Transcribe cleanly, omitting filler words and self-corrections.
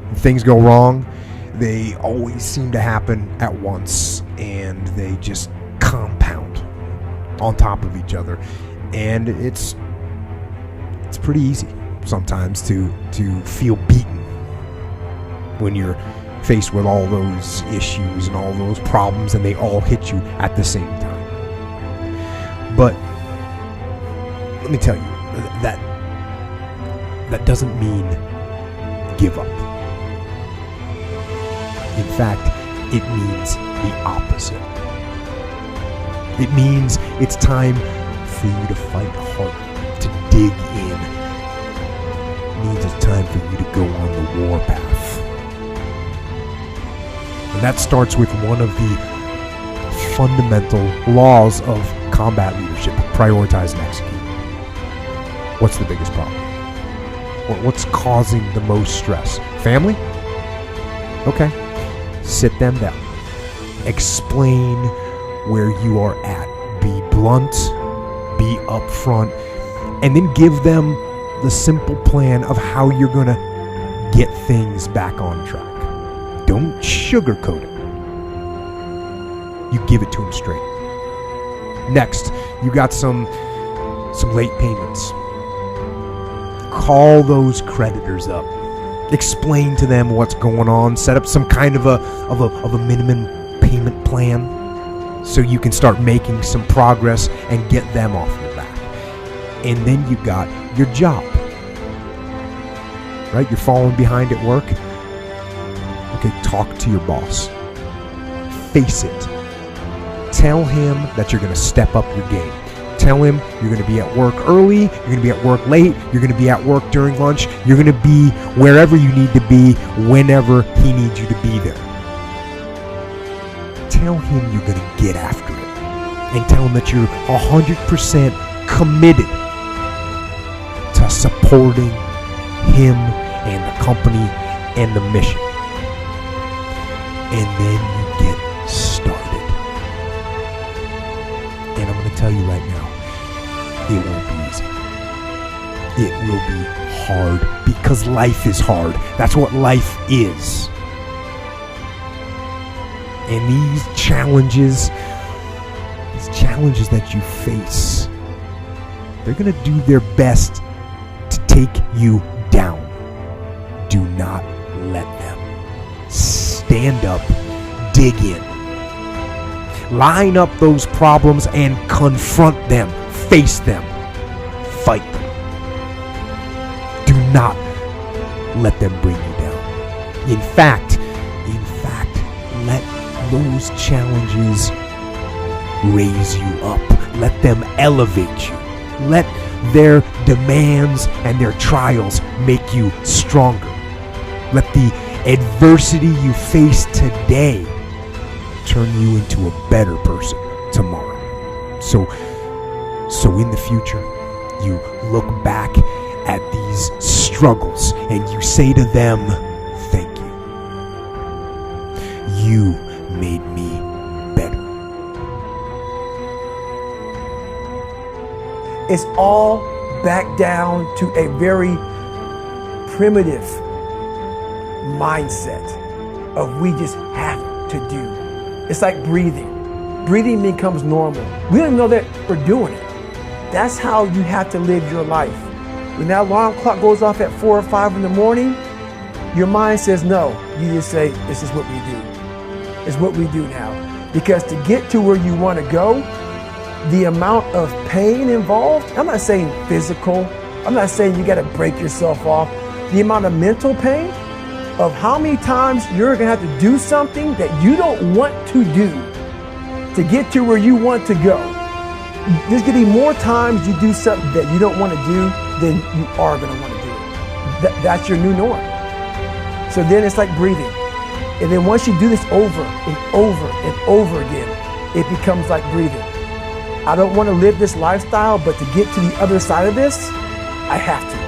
When things go wrong, they always seem to happen at once, and they just compound on top of each other. And it's pretty easy sometimes to feel beaten when you're faced with all those issues and all those problems, and they all hit you at the same time. But let me tell you, that doesn't mean give up. In fact, it means the opposite. It means it's time for you to fight harder, to dig in. It means it's time for you to go on the war path. And that starts with one of the fundamental laws of combat leadership: prioritize and execute. What's the biggest problem? What's causing the most stress? Family? Okay. Sit them down. Explain where you are at. Be blunt. Be upfront. And then give them the simple plan of how you're going to get things back on track. Don't sugarcoat it. You give it to them straight. Next, you got some late payments. Call those creditors up. Explain to them what's going on. Set up some kind of a minimum payment plan so you can start making some progress and get them off your back. And then you got your job. Right? You're falling behind at work. Okay, talk to your boss. Face it. Tell him that you're going to step up your game. Tell him you're going to be at work early, you're going to be at work late, you're going to be at work during lunch, you're going to be wherever you need to be whenever he needs you to be there. Tell him you're going to get after it. And tell him that you're 100% committed to supporting him and the company and the mission. And then you get started. And I'm going to tell you right now, it won't be easy. It will be hard because life is hard. That's what life is. And these challenges that you face, they're going to do their best to take you down. Do not let them. Stand up, dig in. Line up those problems and confront them. Face them. Fight them. Do not let them bring you down. In fact, let those challenges raise you up. Let them elevate you. Let their demands and their trials make you stronger. Let the adversity you face today turn you into a better person tomorrow. So in the future, you look back at these struggles and you say to them, thank you. You made me better. It's all back down to a very primitive mindset of we just have to do. It's like breathing. Breathing becomes normal. We don't even know that we're doing it. That's how you have to live your life. When that alarm clock goes off at 4 or 5 in the morning, your mind says no. You just say, this is what we do. It's what we do now. Because to get to where you want to go, the amount of pain involved, I'm not saying physical, I'm not saying you got to break yourself off. The amount of mental pain of how many times you're going to have to do something that you don't want to do to get to where you want to go. There's going to be more times you do something that you don't want to do than you are going to want to do. That's your new norm. So then it's like breathing. And then once you do this over and over and over again, it becomes like breathing. I don't want to live this lifestyle, but to get to the other side of this, I have to.